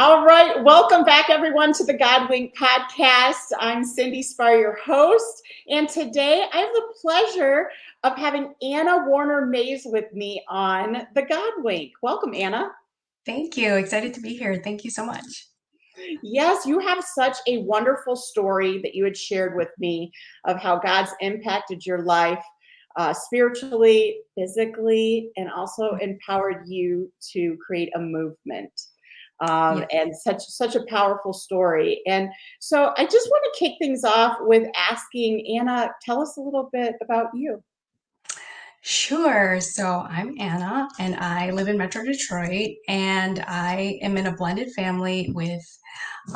All right, welcome back everyone to the God Wink podcast. I'm Cindy Spar, your host, and today I have the pleasure of having Anna Warner Mays with me on the God Wink. Welcome, Anna. Thank you. Excited to be here. Thank you so much. Yes, you have such a wonderful story that you had shared with me of how God's impacted your life spiritually, physically, and also empowered you to create a movement. Yeah. And such a powerful story. And so I just want to kick things off with asking Anna, tell us a little bit about you. Sure. So I'm Anna and I live in Metro Detroit and I am in a blended family with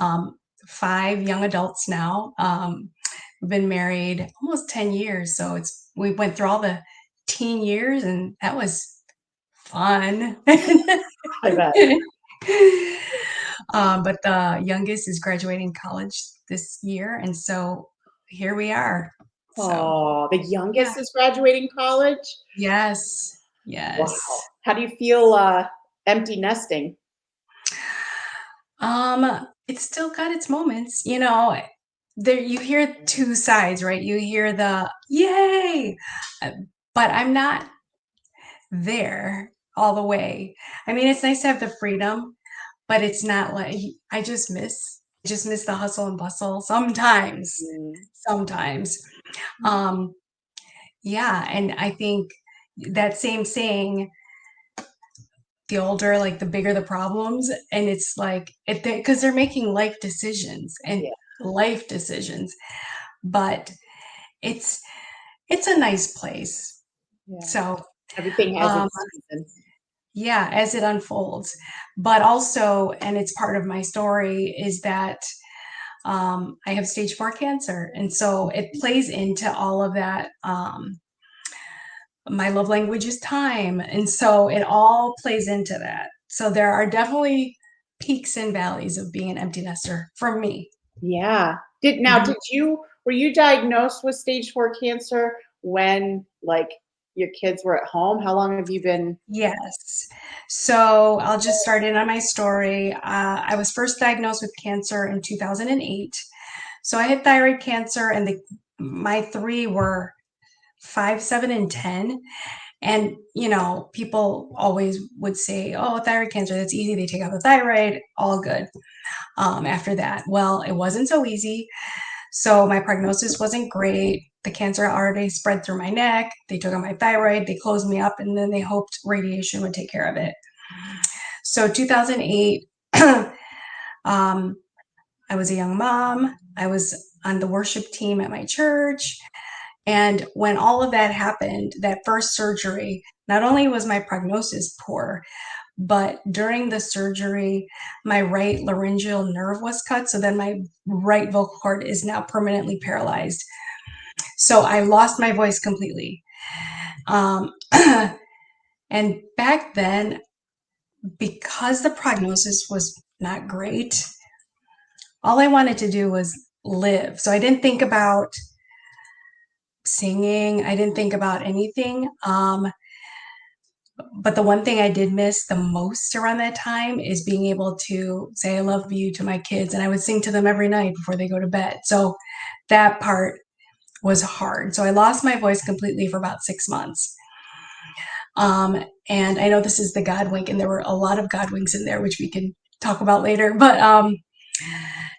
um, five young adults now. We've been married almost 10 years. So we went through all the teen years and that was fun. I bet. But the youngest is graduating college this year. And so here we are. So. Oh, the Yeah. youngest is graduating college. Yes, Wow. yes. How do you feel empty nesting? It's still got its moments, there you hear two sides, right? You hear the yay, uh, but I'm not there all the way. I mean, it's nice to have the freedom, but it's not like I just miss the hustle and bustle sometimes. Mm. Sometimes. Um, yeah, and I think that same saying the older, like the bigger the problems. And it's like, because they're making Yeah, life decisions, but it's, it's a nice place. yeah. So, Everything has um, its season. yeah, as it unfolds, but also, and it's part of my story is that, I have stage 4 cancer. And so it plays into all of that. My love language is time. And so it all plays into that. So there are definitely peaks and valleys of being an empty nester for me. Yeah. Did now Mhm. did you were you diagnosed with stage 4 cancer when like your kids were at home? How long have you been? Yes. So I'll just start in on my story. I was first diagnosed with cancer in 2008. So I had thyroid cancer, and my three were 5, 7, and 10. And, people always would say, oh, thyroid cancer, that's easy. They take out the thyroid, all good. After that, well, it wasn't so easy. So my prognosis wasn't great. The cancer already spread through my neck. They took out my thyroid, they closed me up, and then they hoped radiation would take care of it. So 2008, um, I was a young mom. I was on the worship team at my church. And when all of that happened, that first surgery, not only was my prognosis poor, but during the surgery, my right laryngeal nerve was cut. So then my right vocal cord is now permanently paralyzed. So I lost my voice completely. Um, and back then, because the prognosis was not great, all I wanted to do was live. So I didn't think about singing, I didn't think about anything. But the one thing I did miss the most around that time is being able to say I love you to my kids. And I would sing to them every night before they go to bed. So that part was hard. So I lost my voice completely for about 6 months. And I know this is the God wink, and there were a lot of God winks in there, which we can talk about later. But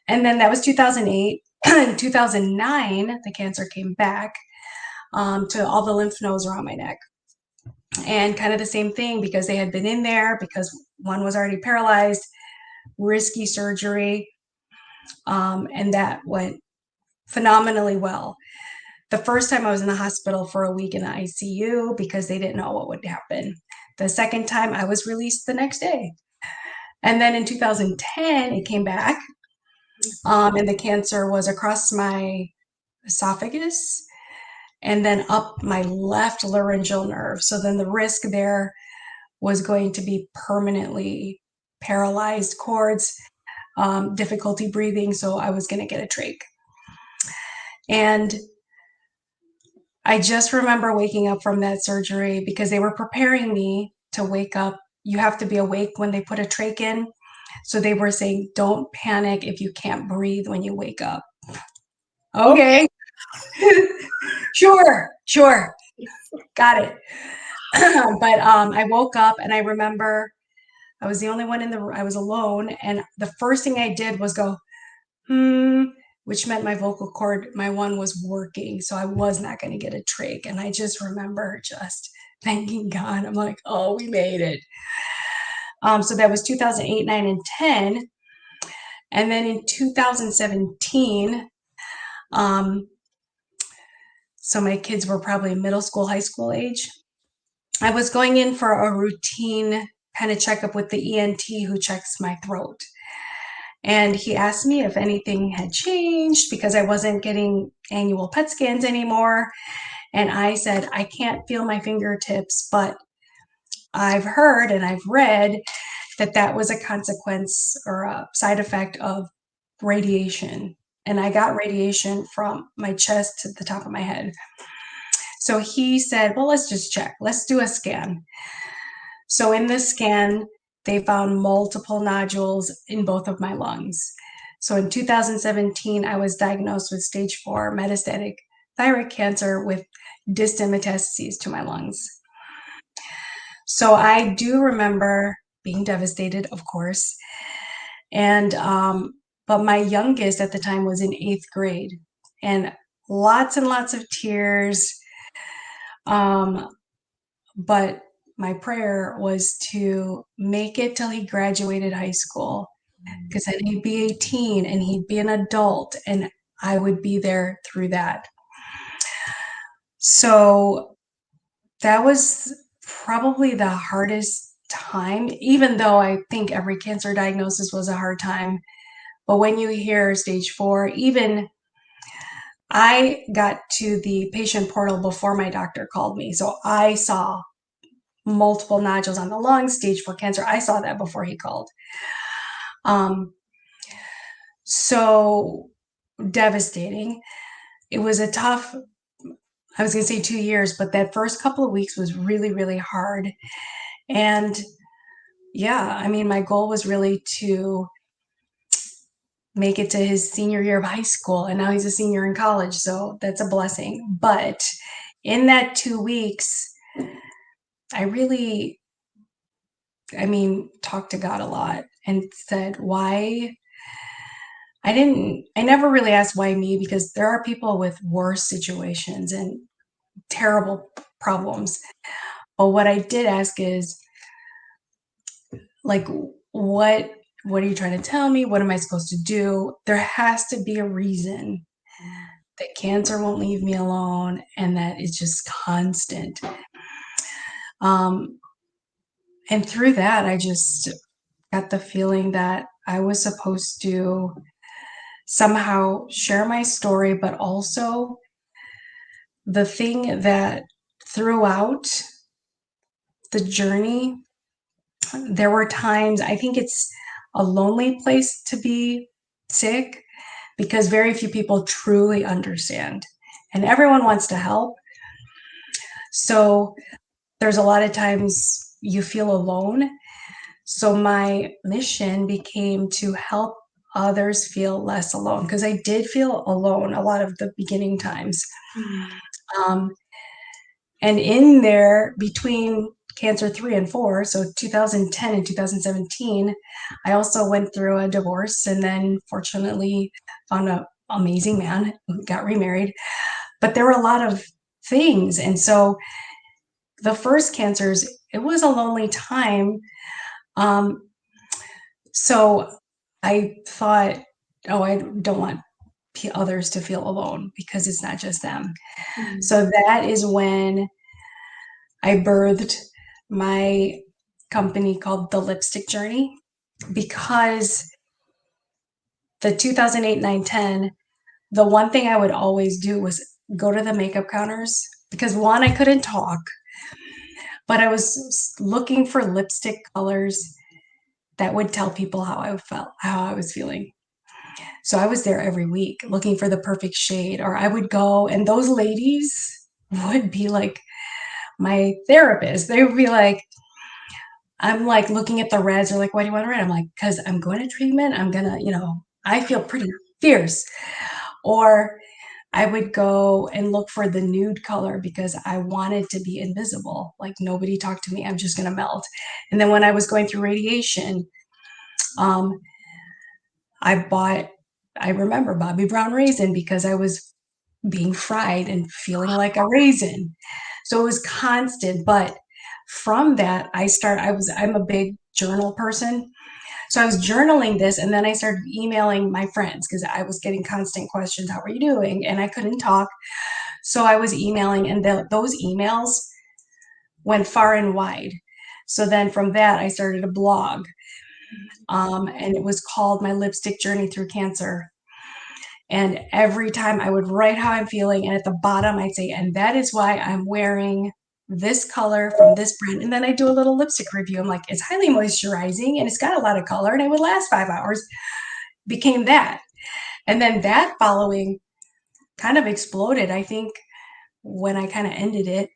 and then that was 2008. In 2009, the cancer came back to all the lymph nodes around my neck. And kind of the same thing, because they had been in there, because one was already paralyzed, risky surgery, and that went phenomenally well. The first time I was in the hospital for a week in the ICU because they didn't know what would happen. The second time I was released the next day. And then in 2010, it came back, and the cancer was across my esophagus and then up my left laryngeal nerve. So then the risk there was going to be permanently paralyzed chords, difficulty breathing. So I was going to get a trach. And I just remember waking up from that surgery because they were preparing me to wake up. You have to be awake when they put a trach in. So they were saying, don't panic if you can't breathe when you wake up. Okay. Okay. Sure. Got it. But I woke up and I remember I was the only one in the I was alone, and the first thing I did was go, hmm, which meant my vocal cord, my one was working. So I was not going to get a trach. And I just remember just thanking God. I'm like, oh, we made it. So that was 2008, 9, and 10. And then in 2017, um, so my kids were probably middle school, high school age. I was going in for a routine kind of checkup with the ENT who checks my throat. And he asked me if anything had changed because I wasn't getting annual PET scans anymore. And I said, I can't feel my fingertips, but I've heard and I've read that that was a consequence or a side effect of radiation. And I got radiation from my chest to the top of my head. So he said, well, let's just check. Let's do a scan. So in this scan, they found multiple nodules in both of my lungs. So in 2017, I was diagnosed with stage 4 metastatic thyroid cancer with distant metastases to my lungs. So I do remember being devastated, of course. And, but my youngest at the time was in 8th grade and lots of tears. Um, but my prayer was to make it till he graduated high school because then he'd be 18 and he'd be an adult and I would be there through that. So that was probably the hardest time, even though I think every cancer diagnosis was a hard time. But when you hear stage 4, even I got to the patient portal before my doctor called me. So I saw multiple nodules on the lungs, stage 4 cancer. I saw that before he called. Um, so devastating. It was a tough, I was going to say 2 years, but that first couple of weeks was really hard. And yeah, I mean, my goal was really to make it to his senior year of high school. And now he's a senior in college. So that's a blessing. But in that 2 weeks, I really, I mean, talked to God a lot and said, why? I never really asked why me because there are people with worse situations and terrible problems. But what I did ask is, like, what are you trying to tell me? What am I supposed to do? There has to be a reason that cancer won't leave me alone and that it's just constant. Um, and through that, I just got the feeling that I was supposed to somehow share my story, but also the thing that throughout the journey, there were times I think it's a lonely place to be sick because very few people truly understand and everyone wants to help. So there's a lot of times you feel alone. So my mission became to help others feel less alone because I did feel alone a lot of the beginning times. Um, and in there between cancer 3 and 4, so 2010 and 2017, I also went through a divorce and then fortunately found an amazing man who got remarried. But there were a lot of things. And so the first cancers, it was a lonely time. Um, so I thought, oh, I don't want others to feel alone because it's not just them. So that is when I birthed my company called The Lipstick Journey because the 2008, 9, 10, the one thing I would always do was go to the makeup counters because one, I couldn't talk, but I was looking for lipstick colors that would tell people how I felt, how I was feeling. So I was there every week looking for the perfect shade, or I would go and those ladies would be like my therapist. They would be like, I'm like looking at the reds. They're like, why do you want to red? I'm like, because I'm going to treatment. I'm gonna, I feel pretty fierce. Or I would go and look for the nude color because I wanted to be invisible. Like nobody talked to me. I'm just gonna melt. And then when I was going through radiation, um, I remember Bobby Brown raisin because I was being fried and feeling like a raisin. So it was constant. But from that, I'm a big journal person. So I was journaling this, and then I started emailing my friends because I was getting constant questions. How are you doing? And I couldn't talk. So I was emailing, and those emails went far and wide. So then from that, I started a blog, and it was called My Lipstick Journey Through Cancer. And every time I would write how I'm feeling, and at the bottom, I'd say, and that is why I'm wearing this color from this brand. And then I do a little lipstick review. I'm like, it's highly moisturizing and it's got a lot of color and it would last 5 hours. Became that. And then that following kind of exploded. I think when I kind of ended it,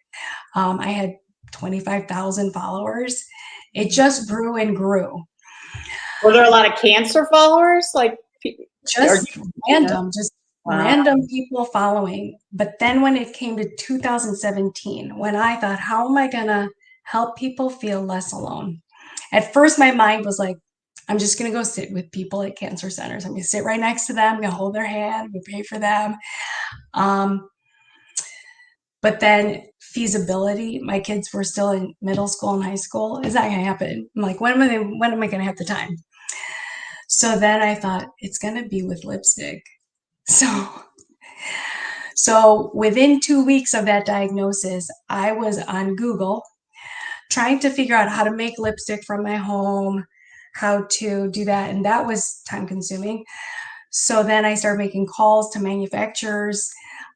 I had 25,000 followers. It just grew and grew. Were there a lot of cancer followers? Like, Just yeah. random, just Wow. random people following. But then when it came to 2017, when I thought, how am I going to help people feel less alone? At first, my mind was like, I'm just going to go sit with people at cancer centers. I'm going to sit right next to them. I'm going to hold their hand. I'm going to pray for them. Um, but then feasibility, my kids were still in middle school and high school. Is that going to happen? I'm like, when am I going to have the time? So then I thought it's going to be with lipstick. So So within 2 weeks of that diagnosis, I was on Google trying to figure out how to make lipstick from my home, how to do that. And that was time consuming. So then I started making calls to manufacturers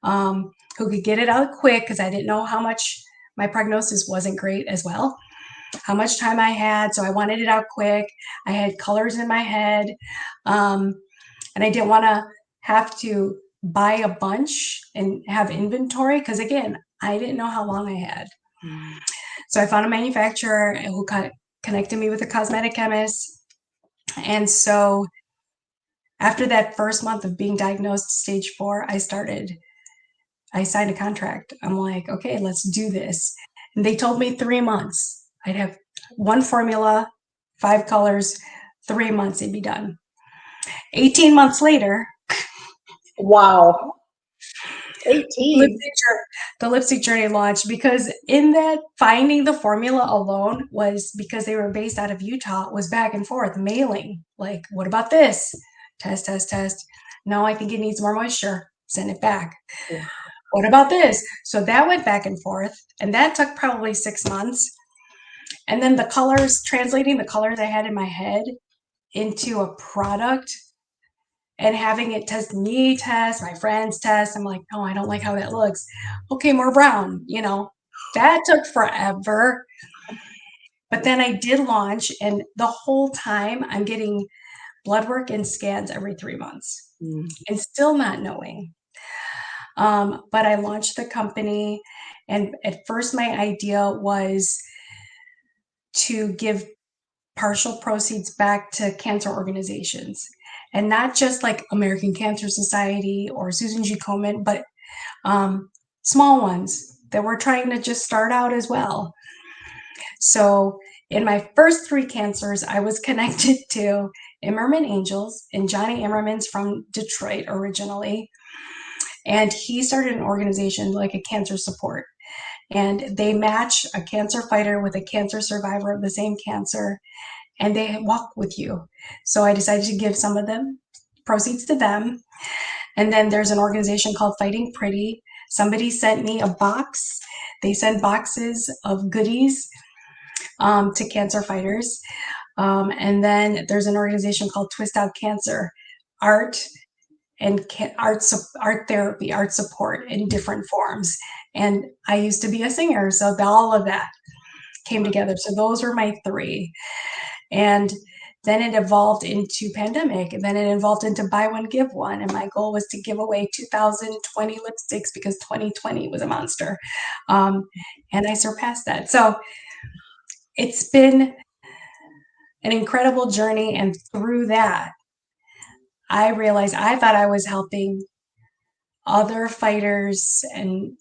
who could get it out quick because I didn't know how much my prognosis wasn't great as well, how much time I had. So I wanted it out quick. I had colors in my head. Um, and I didn't want to have to buy a bunch and have inventory because again, I didn't know how long I had. So I found a manufacturer who connected me with a cosmetic chemist. And so after that first month of being diagnosed stage 4, I signed a contract. I'm like, okay, let's do this. And they told me 3 months. I'd have one formula, 5 colors, 3 months, it'd be done. 18 months later, Wow. 18. the lipstick journey launched because in that finding the formula alone was because they were based out of Utah, was back and forth mailing like, what about this? Test. No, I think it needs more moisture. Send it back. What about this? So that went back and forth, and that took probably 6 months. And then the colors, translating the colors I had in my head into a product and having it test me, test my friends, test. I'm like, no, I don't like how that looks. Okay, more brown. That took forever. But then I did launch, and the whole time I'm getting blood work and scans every 3 months and still not knowing. But I launched the company, and at first my idea was to give partial proceeds back to cancer organizations, and not just like American Cancer Society or Susan G. Komen, but small ones that were trying to just start out as well. So in my first 3 cancers, I was connected to Immerman Angels, and Johnny Immerman's from Detroit originally. And he started an organization like a cancer support. And they match a cancer fighter with a cancer survivor of the same cancer, and they walk with you. So I decided to give some of them proceeds to them. And then there's an organization called Fighting Pretty. Somebody sent me a box. They send boxes of goodies to cancer fighters. And then there's an organization called Twist Out Cancer, art and art therapy, art support in different forms. And I used to be a singer, so all of that came together. So those were my 3. And then it evolved into pandemic, and then it evolved into buy one, give one. And my goal was to give away 2020 lipsticks because 2020 was a monster. And I surpassed that. So it's been an incredible journey. And through that, I realized I thought I was helping other fighters and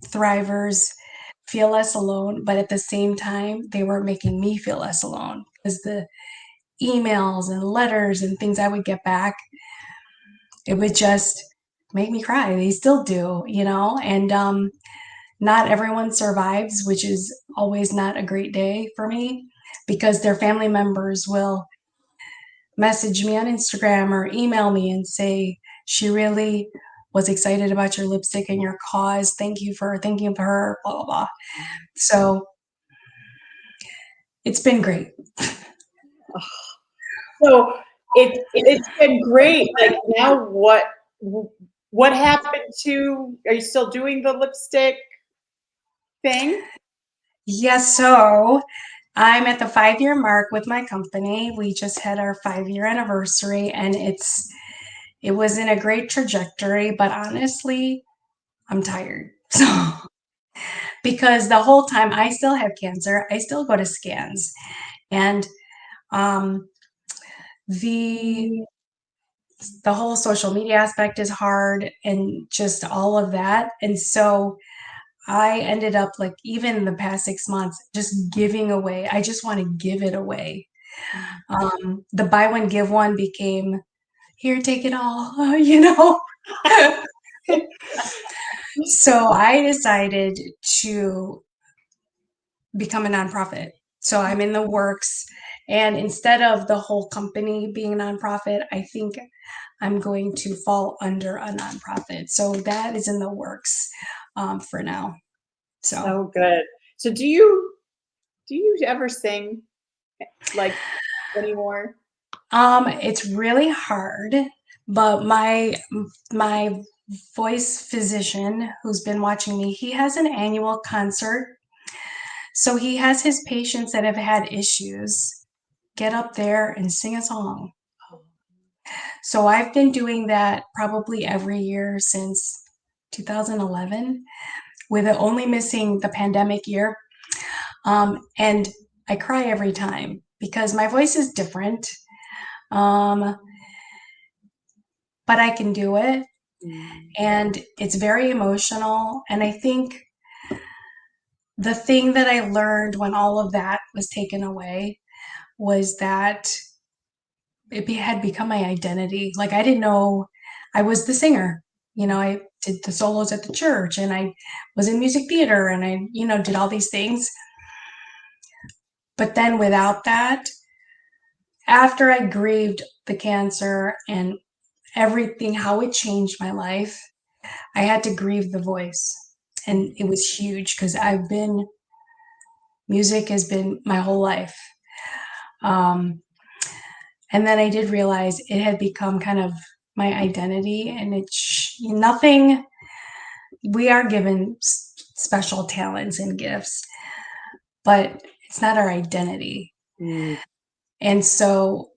thrivers feel less alone, but at the same time, they were making me feel less alone because the emails and letters and things I would get back, it would just make me cry. They still do, you know, and not everyone survives, which is always not a great day for me because their family members will message me on Instagram or email me and say, she really was excited about your lipstick and your cause. Thank you for thinking of her, blah, blah, blah. So it's been great. So it's been great. Like now, what happened to? Are you still doing the lipstick thing? Yes, so I'm at the 5-year mark with my company. We just had our 5-year anniversary and it was in a great trajectory, but honestly, I'm tired. So because the whole time I still have cancer, I still go to scans. And um the the whole social media aspect is hard and just all of that. And so I ended up like even in the past 6 months just giving away. I just want to give it away. The buy one give one became here, take it all, you know. So I decided to become a nonprofit. So I'm in the works. And instead of the whole company being a nonprofit, I think I'm going to fall under a nonprofit. So that is in the works for now. So So good. So do you ever sing like anymore? it's really hard, but my voice physician who's been watching me, he has an annual concert. So he has his patients that have had issues get up there and sing a song. So I've been doing that probably every year since 2011, with it only missing the pandemic year. And I cry every time because my voice is different. Um, but I can do it. Mm. And it's very emotional. And I think the thing that I learned when all of that was taken away was that had become my identity. Like I didn't know I was the singer. You know, I did the solos at the church and I was in music theater and I, you know, did all these things. But then without that, after I grieved the cancer and everything, how it changed my life, I had to grieve the voice. And it was huge because music has been my whole life. Um, and then I did realize it had become kind of my identity and it's nothing. We are given special talents and gifts, but it's not our identity. Mm. And so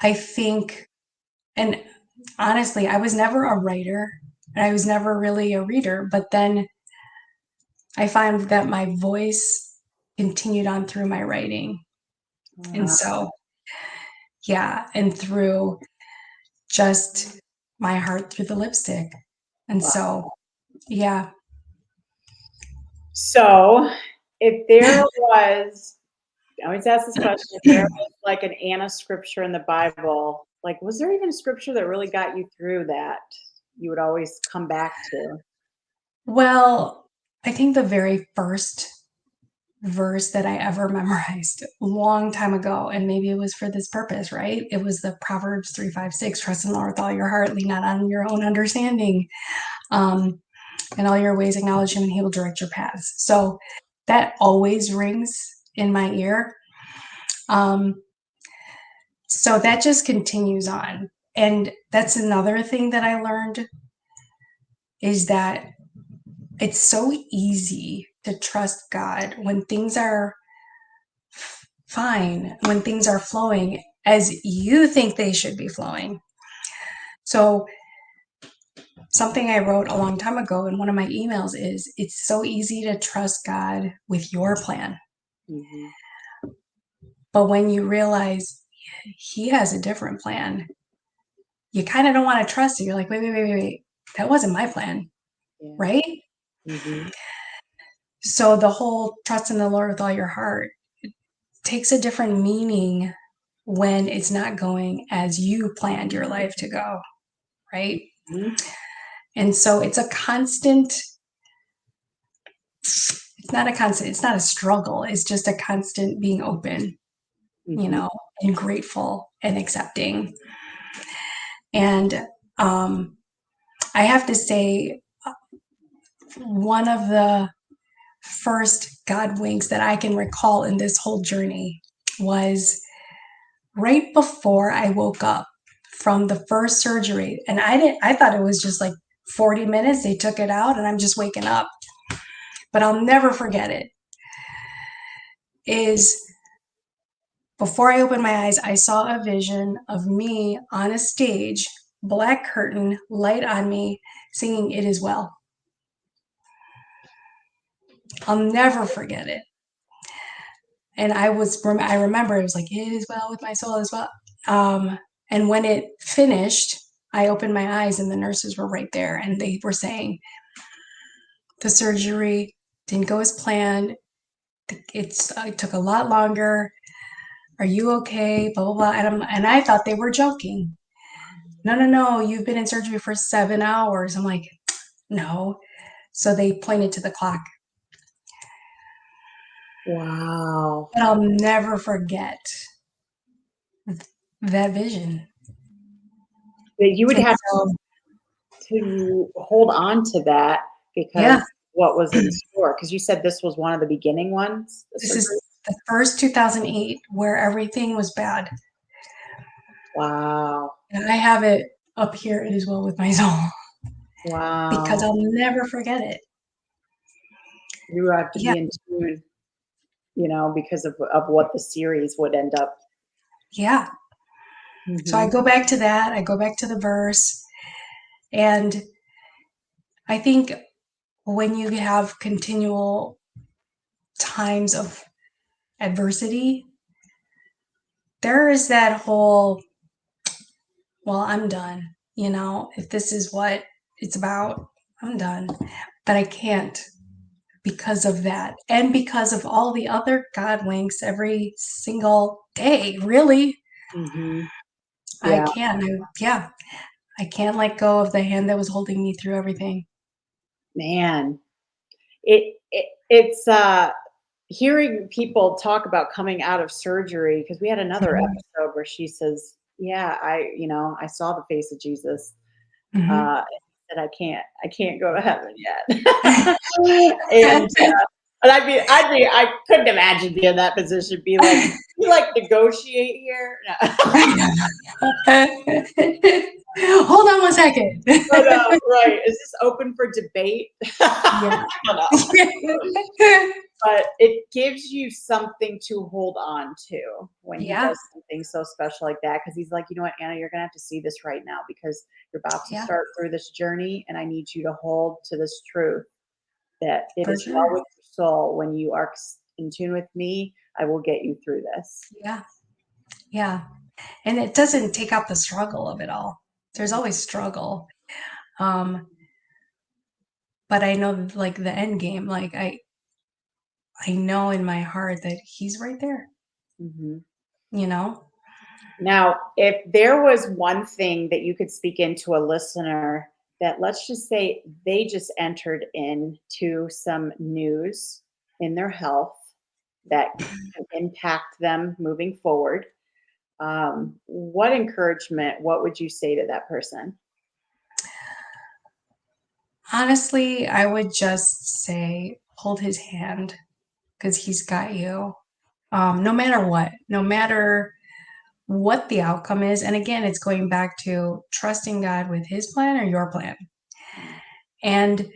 I think, and honestly, I was never a writer and I was never really a reader, but then I find that my voice continued on through my writing. And Wow. so, yeah, and through just my heart through the lipstick. And Wow. so, yeah. So if there was, I always ask this question, if there was like an Anna scripture in the Bible, like was there even a scripture that really got you through that you would always come back to? Well, I think the very first verse that I ever memorized a long time ago, and maybe it was for this purpose, right? It was the Proverbs 3:5-6, trust in the Lord with all your heart, lean not on your own understanding. In all your ways, acknowledge him and he will direct your paths. So that always rings in my ear. Um, so that just continues on. And that's another thing that I learned is that it's so easy to trust God when things are fine, when things are flowing as you think they should be flowing. So something I wrote a long time ago in one of my emails is it's so easy to trust God with your plan. Mhm. But when you realize he has a different plan, you kind of don't want to trust it. You're like, wait. That wasn't my plan, Yeah. right? Mm-hmm. So the whole trust in the Lord with all your heart takes a different meaning when it's not going as you planned your life to go, right? Mm-hmm. And so it's a constant, it's not a struggle. It's just a constant being open, Mm-hmm. and grateful and accepting. And I have to say, one of the first God winks that I can recall in this whole journey was right before I woke up from the first surgery. And I thought it was just like 40 minutes. They took it out and I'm just waking up. But I'll never forget it. Is before I opened my eyes, I saw a vision of me on a stage, black curtain, light on me, singing It Is Well. I'll never forget it. And I remember it was like, It is well with my soul as well. And when it finished, I opened my eyes and the nurses were right there and they were saying, the surgery didn't go as planned. It took a lot longer. Are you okay? Blah, blah, blah. And I thought they were joking. No. You've been in surgery for 7 hours. I'm like, no. So they pointed to the clock. Wow. But I'll never forget that vision. That you would And have so, to hold on to that yeah, because what was in store? Because you said this was one of the beginning ones, the this surgery. is the first 2008 where everything was bad. Wow. And I have it up here as well with my soul because Wow. I'll never forget it. You have to Yeah, be in tune, because of what the series would end up. yeah. So I Hmm. go back to that. I go back to the verse. And I think when you have continual times of adversity, there is that whole, well, I'm done. If this is what it's about, I'm done. But I can't because of that. And because of all the other God winks every single day, really. Hmm. I Yeah, can't. Yeah. I can't let go of the hand that was holding me through everything. man. It's hearing people talk about coming out of surgery because we had another Mhm. episode where she says, "Yeah, I saw the face of Jesus." Mhm. And I can't go to heaven yet. and I couldn't imagine being in that position. Be like, you like negotiate here? No. Hold on one second. But right, is this open for debate? Yeah. I don't know. But it gives you something to hold on to when he Yeah. does something so special like that. Because he's like, you know what, Anna, you're gonna have to see this right now because you're about to Yeah. start through this journey, and I need you to hold to this truth that it For is well sure. with your soul. When you are in tune with me, I will get you through this. Yeah. Yeah. And it doesn't take out the struggle of it all. There's always struggle. Um, but I know like the end game, like I know in my heart that he's right there, Mhm. you know? Now, if there was one thing that you could speak into a listener that, let's just say, they just entered into some news in their health that can impact them moving forward, what encouragement, what would you say to that person? Honestly, I would just say hold his hand because he's got you. No matter what, no matter what the outcome is. And again, it's going back to trusting God with his plan or your plan. And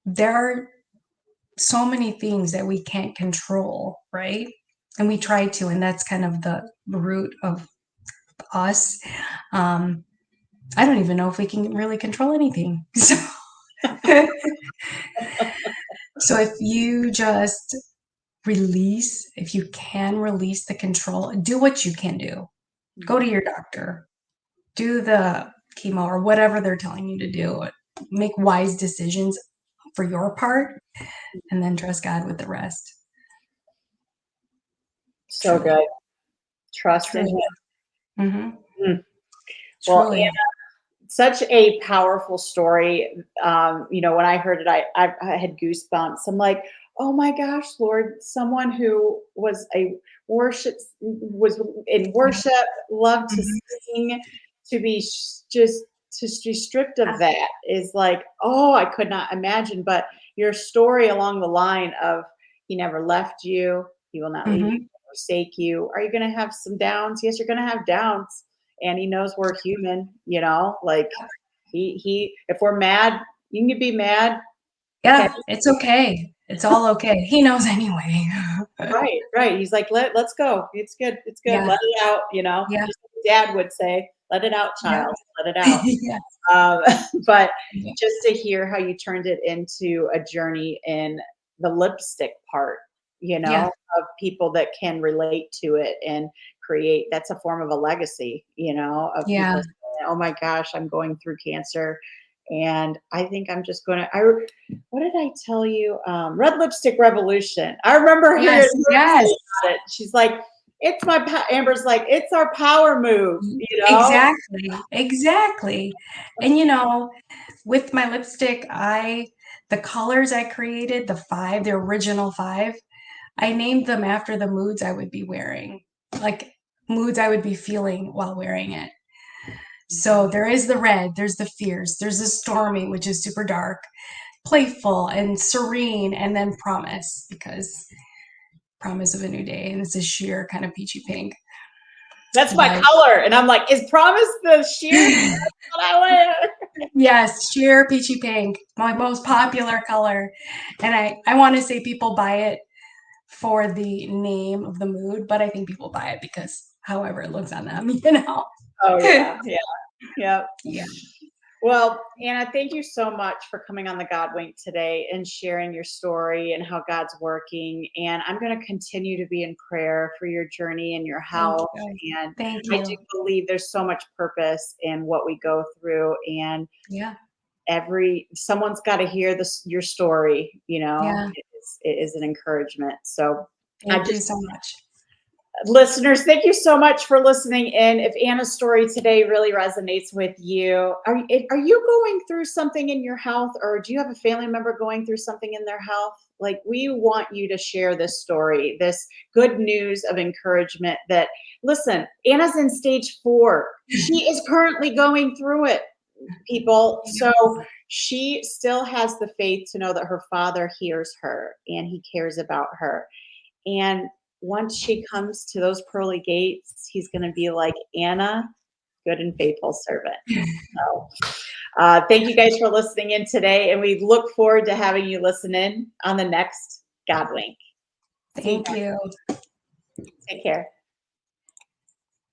there are so many things that we can't control, right? And we try to, and that's kind of the root of us. Um, I don't even know if we can really control anything. So, so if you just release, if you can release the control, do what you can do. Go to your doctor, do the chemo or whatever they're telling you to do. Make wise decisions for your part, and then trust God with the rest. So Truly, good. Trust in truly. Him. Mhm. Mm. Well, Truly. such a powerful story. When I heard it, I had goosebumps. I'm like, oh my gosh, Lord, someone who was was in worship, loved to Mhm. sing, to be just to be stripped of that is like, oh, I could not imagine. But your story along the line of He never left you, He will not leave you, Mhm. or forsake you. Are you going to have some downs? Yes, you're going to have downs, and He knows we're human, like if we're mad, you can be mad. Okay. Yeah, it's okay. It's all okay. He knows anyway. Right. He's like, let's go. It's good. It's good. Yeah, Let it out, yeah, just like dad would say, let it out, yeah. child, let it out. Yeah, Um, but yeah, just to hear how you turned it into a journey in the lipstick part, yeah, of people that can relate to it and create, that's a form of a legacy, of yeah. people saying, oh my gosh, I'm going through cancer. And I think I'm just going to, what did I tell you? Red Lipstick Revolution. I remember hearing Yes, her yes. say about it. She's like, Amber's like, it's our power move, Exactly, exactly. And, with my lipstick, the colors I created, the original 5, I named them after the moods I would be wearing, like, moods I would be feeling while wearing it. So there is the red, there's the fierce, there's the stormy, which is super dark, playful and serene, and then promise, because promise of a new day, and it's a sheer kind of peachy pink. That's my But color. And I'm like, is promise the sheer? That's what I wear. yes, sheer peachy pink, my most popular color. And I want to say people buy it for the name of the mood, but I think people buy it because however it looks on them, Oh yeah. Yeah. Yeah. Yeah, Well, Anna, thank you so much for coming on the God Wink today and sharing your story and how God's working. And I'm going to continue to be in prayer for your journey and your thank health. you. And Thank I do you. believe there's so much purpose in what we go through. And Yeah, someone's got to hear your story, yeah. it is an encouragement. So I Thank you just so much. listeners, thank you so much for listening in. If Anna's story today really resonates with you, are you going through something in your health, or do you have a family member going through something in their health? Like, we want you to share this story, this good news of encouragement that, listen, Anna's in stage 4. She is currently going through it, people. So she still has the faith to know that her father hears her and he cares about her. And once she comes to those pearly gates, he's going to be like, Anna, good and faithful servant. So, thank you guys for listening in today. And we look forward to having you listen in on the next God Wink. See you Thank you. guys. Take care.